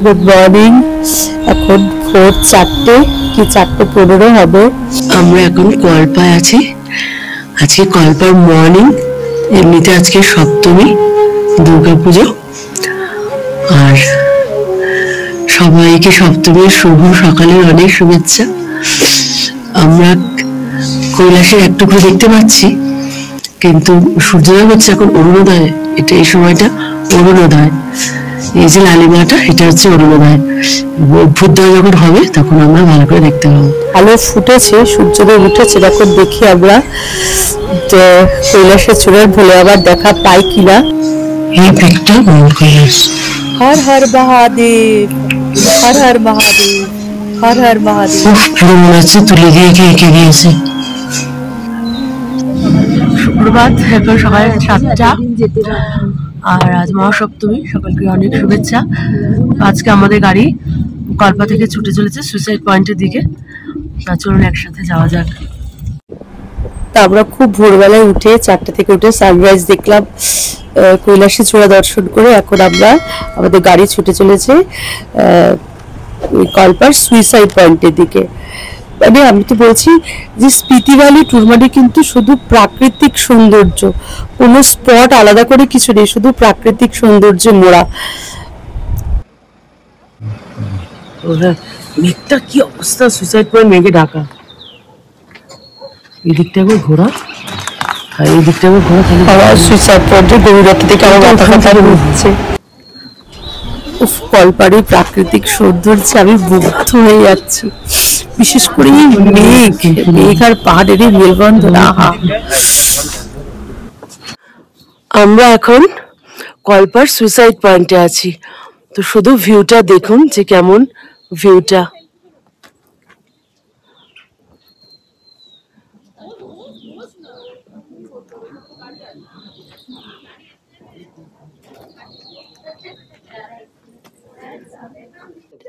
Good morning. এখন ভোর 4টে কি 4:15 হবে। আমরা এখন কল্পায় আছি। আজকে কল্পার মর্নিং, এমনিতে আজকে সপ্তমী, দুর্গাপুজো। আর সবাইকে সপ্তমীর শুভ সকালের অনেক শুভেচ্ছা। আমরা কৈলাসের একটুকু দেখতে পাচ্ছি, কিন্তু সূর্যোদয় হচ্ছে এখন অরুণোদয়। এটা এই সময়টা অরুণোদয়। এই যে লালিমাটা, এটা হচ্ছে অরুণোদয়। অভ্যুদয় যখন হবে তখন আমরা ভালো করে দেখতে পাবো। আলো ফুটেছে, সূর্যোদয় উঠেছে। এখন দেখি আমরা যে কৈলাসের চূড়ার ভোলে আবার দেখা পাই কিনা। এই পিকটা কৈলাস। হর হর মহাদেব, হর হর মহাদেব, হর হর মহাদেব। পুরো মনে হচ্ছে তুলে দিয়ে এঁকে দিয়েছে। সুপ্রভাত, এখন সকাল 7টা, আর আজ মহাসপ্তমী। সকলকে অনেক শুভেচ্ছা। আজকে আমাদের গাড়ি কল্পা থেকে ছুটে চলেছে সুইসাইড পয়েন্টের দিকে। চলুন একসাথে যাওয়া যাক। তা আমরা খুব ভোরবেলায় উঠে 4টা থেকে উঠে সানরাইজ দেখলাম, কৈলাসের চূড়া দর্শন করে এখন আমরা আমাদের গাড়ি ছুটে চলেছে কল্পার সুইসাইড পয়েন্টের দিকে। মানে আমি তো বলছি যে স্পিতি ভ্যালি ট্যুর মানে কিন্তু শুধু প্রাকৃতিক সৌন্দর্য, কোনো স্পট আলাদা করে কিছু নেই, শুধু প্রাকৃতিক সৌন্দর্যে মোড়া। মেঘটা কি অবস্থা, সুইসাইড পয়েন্ট মেঘে ঢাকা। এই দিকটা একবার ঘোরা, এই দিকটা একবার ঘোরা, আবার সুইসাইড পয়েন্টের গভীরতা থেকে আমার মাথা ব্যথা হচ্ছে। উফ, কল্পারের প্রাকৃতিক সৌন্দর্যে আমি মুগ্ধ হয়ে যাচ্ছি। বিশেষ করে মেঘ আর পাহাড়ের মেলবন্ধন। আহা, আমরা এখন কল্পার সুইসাইড পয়েন্টে আছি। তো শুধু ভিউটা দেখুন যে কেমন ভিউটা।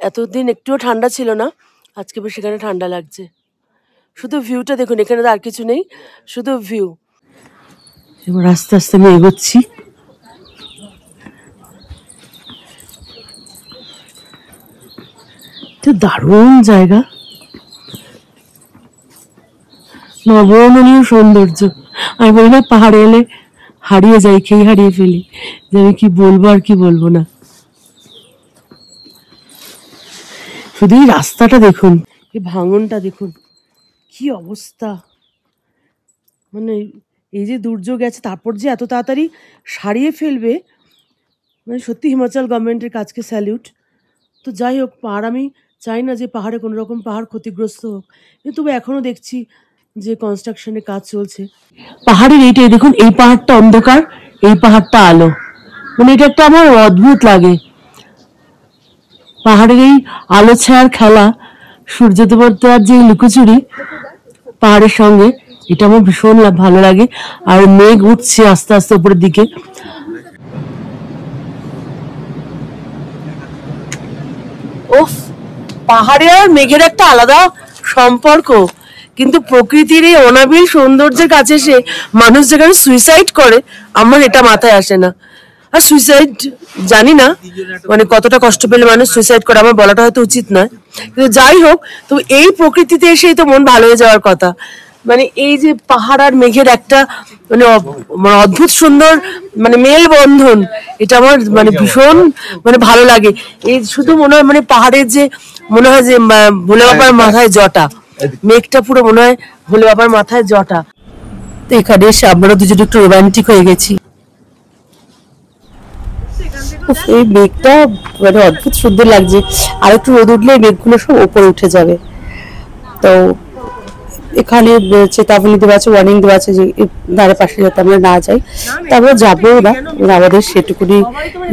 এতদিন একটুও ঠান্ডা ছিল না, আজকে বেশ সেখানে ঠান্ডা লাগছে। শুধু ভিউটা দেখুন, এখানে তো আর কিছু নেই, শুধু ভিউ। এবার আস্তে আস্তে আমি এগোচ্ছি। দারুণ জায়গা, নবরমণীয় সৌন্দর্য। আমি বলি না, পাহাড়ে এলে হারিয়ে যাই, খেয়ে হারিয়ে ফেলি, যে আমি কি বলবো আর কি বলবো না। শুধু এই রাস্তাটা দেখুন, এই ভাঙনটা দেখুন, কি অবস্থা। মানে এই যে দুর্যোগ আছে, তারপর যে এত তাড়াতাড়ি সারিয়ে ফেলবে, মানে সত্যি হিমাচল গভর্নমেন্টের কাজকে স্যালিউট। তো যাই হোক, পাহাড় আমি চাই না যে পাহাড়ে কোনো রকম পাহাড় ক্ষতিগ্রস্ত হোক, কিন্তু এখনো দেখছি যে কনস্ট্রাকশনের কাজ চলছে। পাহাড়ের এইটাই দেখুন, এই পাহাড়টা অন্ধকার, এই পাহাড়টা আলো। মানে এটা একটা আমার অদ্ভুত লাগে, পাহাড়ের এই আলো ছায়ার খেলা, সূর্য দেবতার যে লুকোচুরি পাহাড়ের সঙ্গে, এটা আমার ভীষণ ভালো লাগে। আর মেঘ উঠছে আস্তে আস্তে উপরের দিকে। ওফ, পাহাড়ে আর মেঘের একটা আলাদা সম্পর্ক। কিন্তু প্রকৃতির এই অনাবিল সৌন্দর্যের কাছে এসে মানুষ যেখানে সুইসাইড করে, আমার এটা মাথায় আসে না। আর সুইসাইড জানি না মানে কতটা কষ্ট পেলে মানুষ সুইসাইড করে, আমার বলাটা হয়তো উচিত নয়, কিন্তু যাই হোক, তো এই প্রকৃতিতে এসেই তো মন ভালো হয়ে যাওয়ার কথা। মানে এই যে পাহাড় আর মেঘের একটা মানে অদ্ভুত সুন্দর মানে মেলবন্ধন, এটা আমার মানে ভীষণ মানে ভালো লাগে। এই শুধু মনে হয় মানে পাহাড়ের যে মনে হয় যে ভোলে বাবার মাথায় জটা, মেঘটা পুরো মনে হয় ভোলে বাবার মাথায় জটা। তো এখানে এসে আমরা দুজন একটু রোমান্টিক হয়ে গেছি। এই মেঘটা মানে অদ্ভুত সুন্দর লাগছে। আর একটু রোদ উঠলে মেঘগুলো সব ওপরে উঠে যাবে। তো এখানে চেতাবনী দেওয়া আছে, ওয়ার্নিং দেওয়া আছে যে ধারে পাশে যাতে আমরা না যাই। তারপরে যাবেও না, আমাদের সেটুকুনি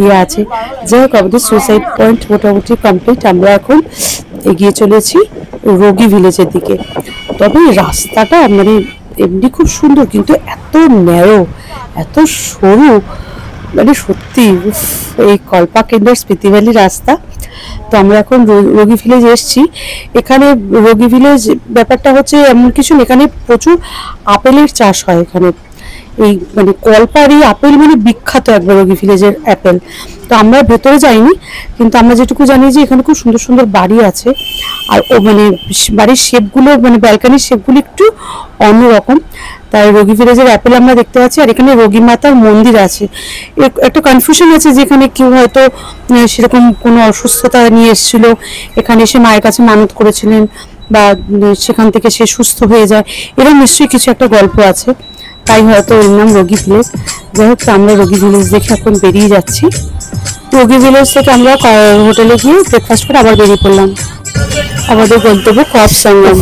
ইয়ে আছে। যাই হোক, আমাদের সুইসাইড পয়েন্ট মোটামুটি কমপ্লিট। আমরা এখন এগিয়ে চলেছি রোগী ভিলেজের দিকে। তবে রাস্তাটা মানে এমনি খুব সুন্দর, কিন্তু এত ন্যারো, এত সরু, মানে সত্যি এই কল্পা কেন্দ্রের স্পিতি ভ্যালি রাস্তা। তো আমরা এখন রোগী ভিলেজ এসেছি। এখানে রোগী ভিলেজ ব্যাপারটা হচ্ছে এমন কিছু, এখানে প্রচুর আপেলের চাষ হয় এখানে, এই মানে কল্পার এই আপেল মানে বিখ্যাত একবার রোগী ভিলেজের আপেল। তো আমরা ভেতরে যাইনি, কিন্তু আমরা যেটুকু জানি যে এখানে খুব সুন্দর সুন্দর বাড়ি আছে, আর ও মানে বাড়ির শেপগুলো মানে ব্যালকানির শেপগুলো একটু অন্যরকম। তাই রোগী ভিলেজের অ্যাপেল আমরা দেখতে পাচ্ছি। আর এখানে রোগী মাতার মন্দির আছে। একটা কনফিউশন আছে যে এখানে কেউ হয়তো সেরকম কোনো অসুস্থতা নিয়ে এসেছিল, এখানে এসে মায়ের কাছে মানত করেছিলেন বা সেখান থেকে সে সুস্থ হয়ে যায়, এরকম নিশ্চয়ই কিছু একটা গল্প আছে, তাই হয়তো এর নাম রোগী ভিলেজ। যাই হোক, আমরা রোগী ভিলেজ দেখে এখন বেরিয়ে যাচ্ছি। রোগী ভিলেজ থেকে আমরা হোটেলে গিয়ে ব্রেকফাস্ট করে আবার বেরিয়ে পড়লাম। আমাদের গন্তব্য খোয়াব সঙ্গম।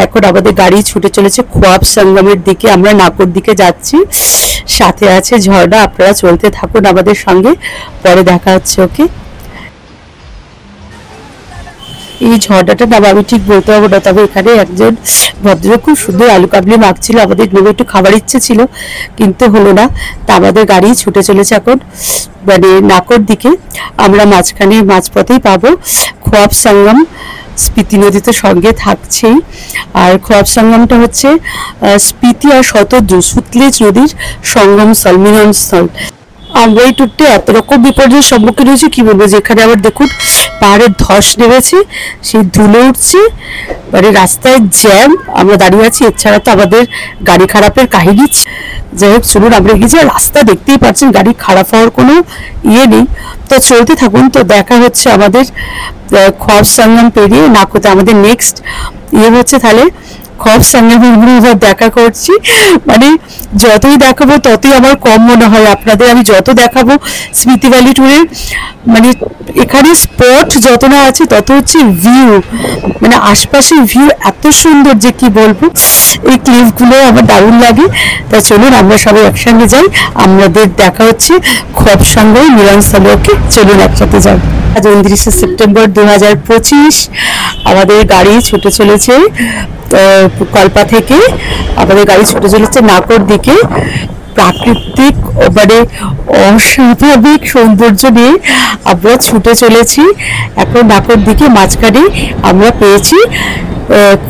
এখন আমাদের গাড়ি ছুটে চলেছে খোয়াব সঙ্গমের দিকে। আমরা নাকোর দিকে যাচ্ছি, সাথে আছে ঝর্ণা। আপনারা চলতে থাকুন আমাদের সঙ্গে, পরে দেখা হচ্ছে। ওকে, এই ঝর্ণাটার নাম আমি ঠিক বলতে পারবো না, তবে এখানে একজন ভদ্রলোক খুব সুন্দর আলু কাবলি মাখছিল। আমাদের নেমে একটু খাবার ইচ্ছে ছিল, কিন্তু হলো না। তা আমাদের গাড়ি ছুটে চলেছে এখন মানে নাকোর দিকে। আমরা মাঝপথেই পাবো খোয়াব সঙ্গম। স্পিতি নদী তো সঙ্গে থাকছেই। আর খোয়াব সঙ্গমটা হচ্ছে স্পিতি আর শতদ্রু সুতলেজ নদীর সঙ্গম স্থল, মিলন স্থল। আমরা এই টুরতে এত রকম বিপর্যয়ের সম্মুখীন হয়েছি কি বলবো। যেখানে আবার দেখুন পাহাড়ের ধস নেমেছে, সেই ধুলো উঠছে, মানে রাস্তায় জ্যাম, আমরা দাঁড়িয়ে আছি। এছাড়া তো আমাদের গাড়ি খারাপের কাহিনী। যাই হোক, চলুন আমরা এগিয়ে যাই। রাস্তা দেখতেই পাচ্ছেন, গাড়ি খারাপ হওয়ার কোনো ইয়ে নেই। তো চলতে থাকুন। তো দেখা হচ্ছে আমাদের খোয়াব সঙ্গম পেরিয়ে নাকোতে। আমাদের নেক্সট ইয়ে হচ্ছে তাহলে খোয়াব সঙ্গমে আমরা দেখা করছি। মানে যতই দেখাবো ততই আমার কম মনে হয় আপনাদের। আমি যত দেখাবো স্মৃতি ভ্যালি ট্যুরের, মানে এখানে স্পট যত না আছে তত হচ্ছে ভিউ, মানে আশপাশের ভিউ এত সুন্দর যে কি বলবো। এই ক্লিপগুলো আমার দারুণ লাগে। তা চলুন আমরা সবাই একসঙ্গে যাই। আমাদের দেখা হচ্ছে খোয়াব সঙ্গম মিলনস্থলে। ওকে, চলুন একসাথে যাই। আজ 29শে সেপ্টেম্বর 2025। আমাদের গাড়ি ছুটে চলেছে কল্পা থেকে। আমাদের গাড়ি ছুটে চলেছে নাকোর দিকে। প্রাকৃতিক মানে অস্বাভাবিক সৌন্দর্য নিয়ে আমরা ছুটে চলেছি এখন নাকোর দিকে। মাঝখানে আমরা পেয়েছি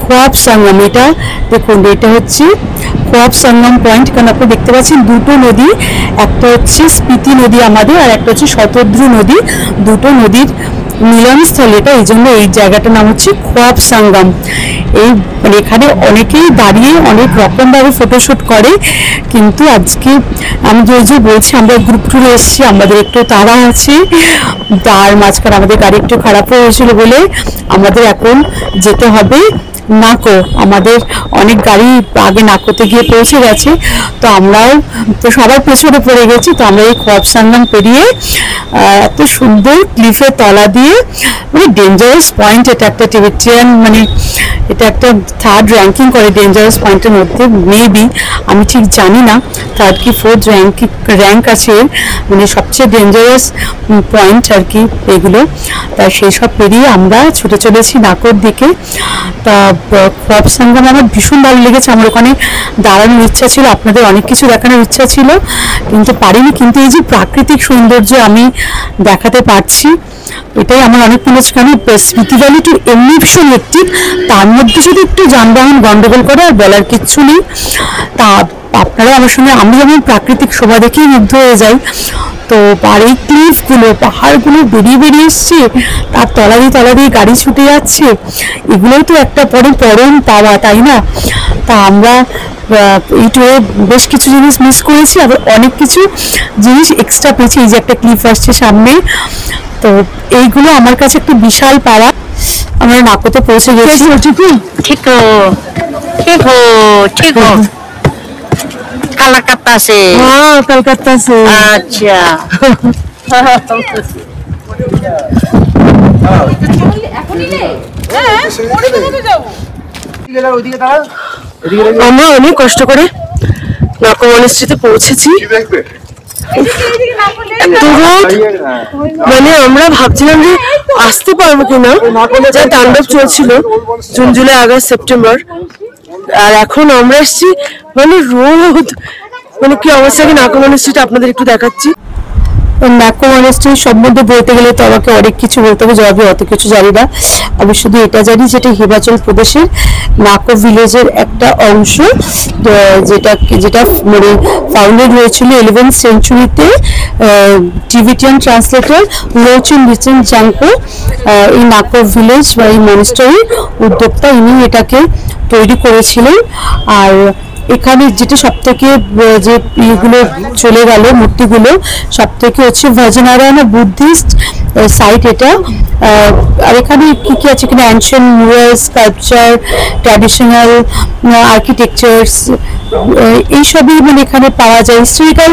খোয়াব সঙ্গম। এটা দেখুন, এটা হচ্ছে খোয়াব সঙ্গম পয়েন্ট। কারণ আপনি দেখতে পাচ্ছেন দুটো নদী, একটা হচ্ছে স্পিতি নদী আমাদের, আর একটা হচ্ছে শতদ্রু নদী। দুটো নদীর মিলনস্থল এটা, এই জন্য এই জায়গাটার নাম হচ্ছে খোয়াব সঙ্গম। এই মানে এখানে অনেকেই দাঁড়িয়ে অনেক রকম ভাবে ফটোশুট করে, কিন্তু আজকে আমি যে বলছি আমরা গ্রুপ ট্যুরে এসেছি, আমাদের একটু তাড়া আছে। তার মাঝখানে আমাদের গাড়ি একটু খারাপ হয়েছিল বলে আমাদের এখন যেতে হবে নাকো। আমাদের অনেক গাড়ি আগে নাকোতে গিয়ে পৌঁছে গেছে, তো আমরাও তো সবার পেছনে পড়ে গেছি। তো আমরা এই খোয়াব সঙ্গম পেরিয়ে এত সুন্দর ক্লিফের তলা দিয়ে, মানে ডেঞ্জারাস পয়েন্ট। এটা একটা টিবেটিয়ান, মানে এটা একটা থার্ড র্যাঙ্কিং করে ডেঞ্জারাস পয়েন্টের মধ্যে, মেবি, আমি ঠিক জানি না থার্ড কি ফোর্থ র্যাঙ্ক আছে, মানে সবচেয়ে ডেঞ্জারাস পয়েন্ট আর কি এগুলো। তা সেই সব পেরিয়ে আমরা ছুটে চলেছি নাকোর দিকে। তা খোয়াব সঙ্গম আমার ভীষণ ভালো লেগেছে। আমার ওখানে দাঁড়ানোর ইচ্ছা ছিল, আপনাদের অনেক কিছু দেখানোর ইচ্ছা ছিল, কিন্তু পারিনি। কিন্তু এই যে প্রাকৃতিক সৌন্দর্য আমি দেখাতে পারছি, এটাই আমার অনেক মনে হচ্ছে। কারণ স্মৃতি ভ্যালি টু এমনি ভীষণ হেক্টিক, তার মধ্যে শুধু একটু যানবাহন গন্ডগোল করে, আর বলার কিচ্ছু নেই। তা আপনারা আমার সঙ্গে, আমি যেমন প্রাকৃতিক শোভা দেখেই মুগ্ধ হয়ে যাই, তো আর এই ক্লিফগুলো, পাহাড়গুলো বেরিয়ে বেরিয়ে এসছে, তার তলা দিয়ে গাড়ি ছুটে যাচ্ছে, এগুলোই তো একটা পরম পাওয়া, তাই না? তা আমরা এই ট্যুরে বেশ কিছু জিনিস মিস করেছি, আবার অনেক কিছু জিনিস এক্সট্রা পেয়েছি। এই যে একটা ক্লিফ আসছে সামনে, তো এইগুলো আমার কাছে একটা বিশাল পাওয়া। আমরা নাকোতে পৌঁছে গেছি। ठीक हो कलकत्ता से। हाँ, कलकत्ता से। अच्छा আমরা অনেক কষ্ট করে নাকো মনেস্ট্রিতে পৌঁছেছি। এত রোদ, মানে আমরা ভাবছিলাম যে আসতে পারবো কিনা, যা তাণ্ডব চলছিল জুন জুলাই আগস্ট সেপ্টেম্বর। আর এখন আমরা এসেছি, মানে রোদ, মানে কি অবস্থা। কি নাকো মনেস্ট্রিটা আপনাদের একটু দেখাচ্ছি। নাকো মনাস্ট্রি সম্বন্ধে বলতে গেলে তো আমাকে অনেক কিছু বলতে হবে, আমি অত কিছু জানি না। আমি শুধু এটা জানি যেটা হিমাচল প্রদেশের নাকো ভিলেজের একটা অংশ, যেটা যেটা মানে ফাউন্ডেড হয়েছিল 11th সেঞ্চুরিতে টিবেটিয়ান ট্রান্সলেটর লোচেন রিচেন জাংপো। এই নাকো ভিলেজ বা এই মনাস্ট্রির উদ্যোক্তা, ইনি এটাকে তৈরি করেছিলেন। আর এখানে যেটা সব থেকে যে ইয়েগুলো চলে গেল মূর্তিগুলো, সব থেকে হচ্ছে ভার্জিনারায়ণা বুদ্ধিস্ট সাইট এটা। আর এখানে কি কি আছে, এখানে অ্যানশিয়েন্ট মুরাল স্কাল্পচার, ট্র্যাডিশনাল আর্কিটেকচার্স, এইসবই মানে এখানে পাওয়া যায়। হিস্টোরিক্যাল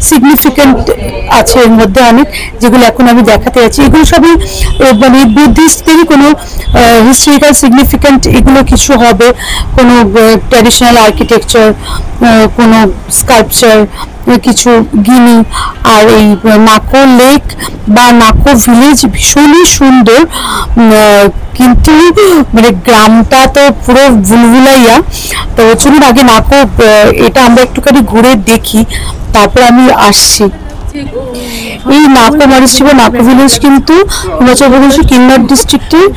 সিগনিফিকেন্ট আছে এর মধ্যে অনেক, যেগুলো এখন আমি দেখাতে যাচ্ছি। এগুলো সবই মানে বুদ্ধিস্টদেরই কোনো হিস্টোরিক্যাল সিগনিফিকেন্ট এগুলো কিছু হবে, কোনো ট্র্যাডিশনাল আর্কিটেকচার, কোনো স্কাল্পচার, কিছু গিনি। আর এই নাকো লেক বা নাকো ভিলেজ ভীষণই সুন্দর, কিন্তু মানে গ্রামটা তো পুরো ভুলভুলাইয়া। তো চলুন আগে নাকো এটা আমরা একটুখানি ঘুরে দেখি, তারপর আমি আসছি। এই নাকো মনাস্ট্রি বা নাকো ভিলেজ কিন্তু হিমাচল প্রদেশের কিন্নর ডিস্ট্রিক্টের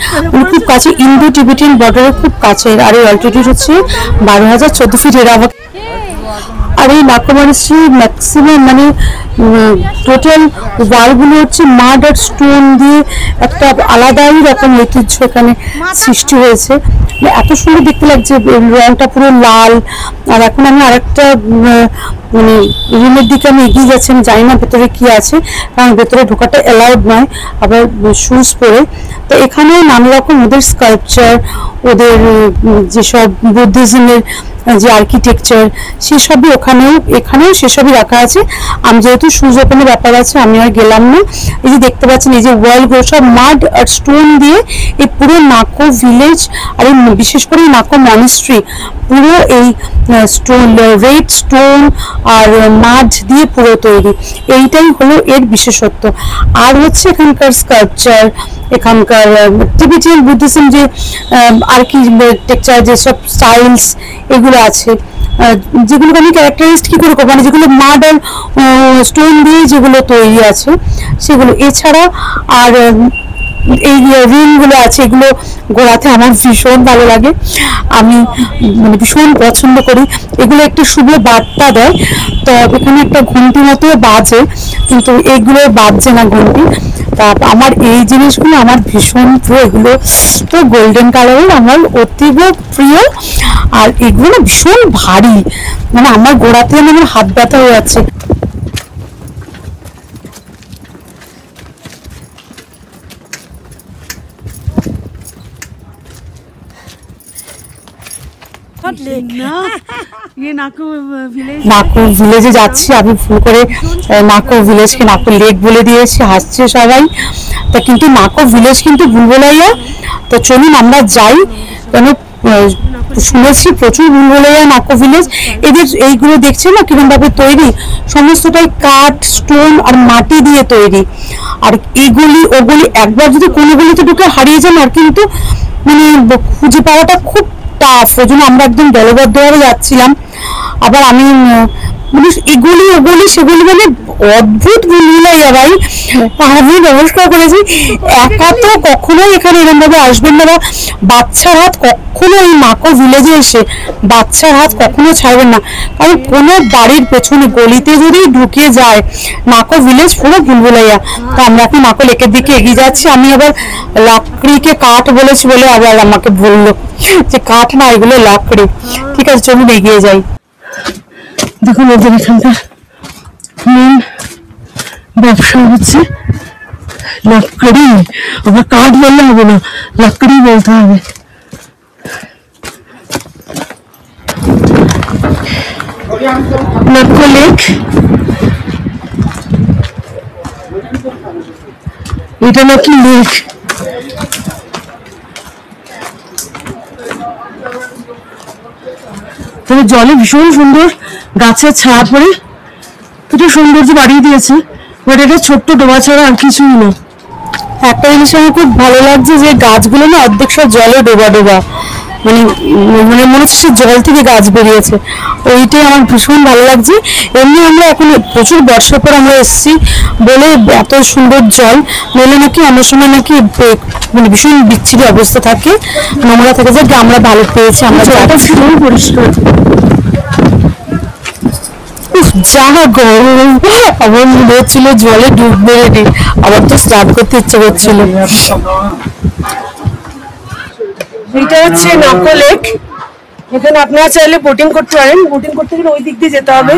খুব কাছে, ইন্দো টিবেটিয়ান বর্ডারের খুব কাছে। আর এই অল্টিটিউড হচ্ছে 12,014 ফিট। এর আমাকে আর এই নাকো মনাস্ট্রি ম্যাক্সিমাম মানে টোটাল ওয়ালগুলো হচ্ছে মাড আর স্টোন দিয়ে একটা আলাদাই রকম ঐতিহ্য এখানে সৃষ্টি হয়েছে। এত সুন্দর দেখতে লাগছে, রংটা পুরো লাল। আর এখন আমি আরেকটা মানে রুমের দিকে আমি এগিয়ে যাচ্ছি, আমি জানি না ভেতরে কি আছে, কারণ ভেতরে ঢোকাটা অ্যালাউড নয় আবার শুজ পরে। তো এখানে নানা রকম ওদের স্কাল্পচার, ওদের যেসব বুদ্ধিজমের যে আর্কিটেকচার, সেসবই এখানেও সেসবই রাখা আছে। আমি যেহেতু শুজ ওপেনের ব্যাপার আছে আমি আর গেলাম না। এই যে দেখতে পাচ্ছেন এই যে ওয়ালগুলো সব মাড আর স্টোন দিয়ে এই পুরো নাকো ভিলেজ আর এই বিশেষ করে নাকো মনাস্ট্রি পুরো এই স্টোন, রেড স্টোন আর মাড দিয়ে পুরো তৈরি। এইটাই হলো এর বিশেষত্ব। আর হচ্ছে এখানকার স্কাল্পচার, এখানকার টিবেটিয়ান বুদ্ধিজম যে আর্কিটেকচার, যেসব স্টাইলস এগুলো আছে, যেগুলোকে আমি ক্যারেক্টারাইজড কি করে করবো, মানে যেগুলো মাড আর স্টোন দিয়ে যেগুলো তৈরি আছে সেগুলো। এছাড়া আর এই রিংগুলো আছে, এগুলো গোড়াতে আমার ভীষণ ভালো লাগে, আমি মানে ভীষণ পছন্দ করি। এগুলো একটু শুভ বার্তা দেয়। তো এখানে একটা ঘন্টি মতো বাজে, কিন্তু এগুলো বাজছে না ঘন্টি। তা আমার এই জিনিসগুলো আমার ভীষণ প্রিয়, এগুলো তো গোল্ডেন কালারের আমার অতীব প্রিয়। আর এগুলো ভীষণ ভারী, মানে আমার গোড়াতে আমার হাত ব্যথা হয়ে যাচ্ছে। নাকো ভিলেজে যাচ্ছি আমি, ভুল করে নাকো ভিলেজকে নাকো লেক বলে দিয়েছি, হাসছে সবাই। তা কিন্তু নাকো ভিলেজ কিন্তু ভুলভুলাইয়া। তো চলুন আমরা যাই, কেন শুনেছি প্রচুর ভুলভুলাইয়া নাকো ভিলেজ। এদের এইগুলো দেখছে না কিরকম ভাবে তৈরি, সমস্তটাই কাঠ, স্টোন আর মাটি দিয়ে তৈরি। আর এগুলি ওগুলি একবার যদি কোনোগুলিতে ঢুকে হারিয়ে যান, আর কিন্তু মানে খুঁজে পাওয়াটা খুব টাফ। ওই জন্য আমরা একদম দলবদ্ধভাবে যাচ্ছিলাম। আবার আমি মানে এগুলি ওগুলি সেগুলি মানে অদ্ভুত ভুলভুলাইয়া ভাই। আমি নমস্কার করেছি, একা তো কখনোই এখানে এরকম ভাবে আসবেন না, বা বাচ্চার হাত কখনো এই নাকো ভিলেজে এসে বাচ্চার হাত কখনো ছাড়বেন না। কারণ কোনো বাড়ির পেছনে গলিতে যদি ঢুকে যায় নাকো ভিলেজ পুরো ভুলভুলাইয়া। তো আমরা এখন নাকো লেকের দিকে এগিয়ে যাচ্ছি। আমি আবার লাকড়িকে কাঠ বলেছি বলে আবার আমাকে বললো যে কাঠ না, এগুলো লাকড়ি। ঠিক আছে চলুন এগিয়ে যাই। দেখুন ওদের এখানকার মেন ব্যবসা হচ্ছে লাকড়ি, আবার কাঠ বললে হবে না, লাকড়ি বলতে হবে। নাকো লেক, এটা নাকি লেক। তবে জলে ভীষণ সুন্দর, গাছের ছায়া পড়ে এটা সৌন্দর্য বাড়িয়ে দিয়েছে। বাট এটা ছোট্ট ডোবা ছাড়া আর কিছুই না। একটা জিনিস আমার খুব ভালো লাগছে যে গাছগুলো না অর্ধেক সব জলে ডোবা ডোবা, মানে মানে মনে হচ্ছে সে জল থেকে গাছ বেরিয়েছে, ওইটাই আমার ভীষণ ভালো লাগছে। এমনি আমরা এখন প্রচুর বর্ষার পর আমরা এসেছি বলে এত সুন্দর জল, নইলে নাকি অন্য সময় নাকি মানে ভীষণ বিচ্ছিরি অবস্থা থাকে, নোংরা থাকে, যে আমরা ভালো পেয়েছি, আমরা পরিষ্কার। যা গরম, আমার মনে হচ্ছিল জলে ডুব মেরে নি, আবার তো স্নান করতে ইচ্ছে করছিল। এটা হচ্ছে নাকো লেক, এখানে আপনারা চাইলে বোটিং করতে পারেন। বোটিং করতে গেলে ওই দিক দিয়ে যেতে হবে,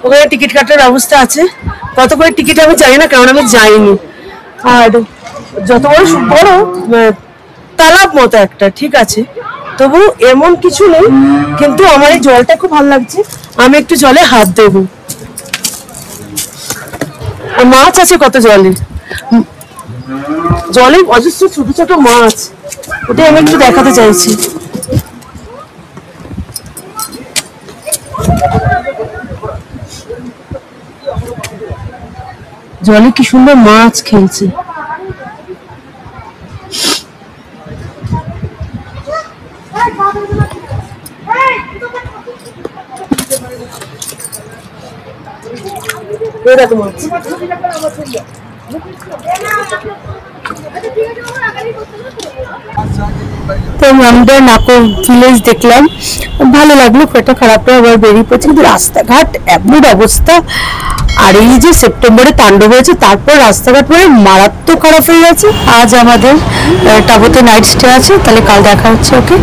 ওখানে টিকিট কাটার ব্যবস্থা আছে। কত করে টিকিট আমি জানি না, কারণ আমি যাইনি। আর যত বড় বড় তালাব মতো একটা, ঠিক আছে, তবু এমন কিছু নেই। কিন্তু আমার এই জলটা খুব ভালো লাগছে, আমি একটু জলে হাত দেবো। আর মাছ আছে কত জলে, জলে অজস্র ছোট ছোট মাছ, ওটাই আমি একটু দেখাতে চাইছি। জলে কি সুন্দর মাছ খেলছে। দেখো মাছ। তো আমরা নাকো ভিলেজ দেখলাম, ভালো লাগলো, পেটটা খারাপ হয়ে আবার বেরিয়ে পড়ছে। কিন্তু রাস্তাঘাট এমন অবস্থা, আর এই যে সেপ্টেম্বরে তাণ্ডব হয়েছে, তারপর রাস্তাঘাট মানে মারাত্মক খারাপ হয়ে গেছে। আজ আমাদের টাবোতে নাইট স্টে আছে, তাহলে কাল দেখা হচ্ছে। ওকে।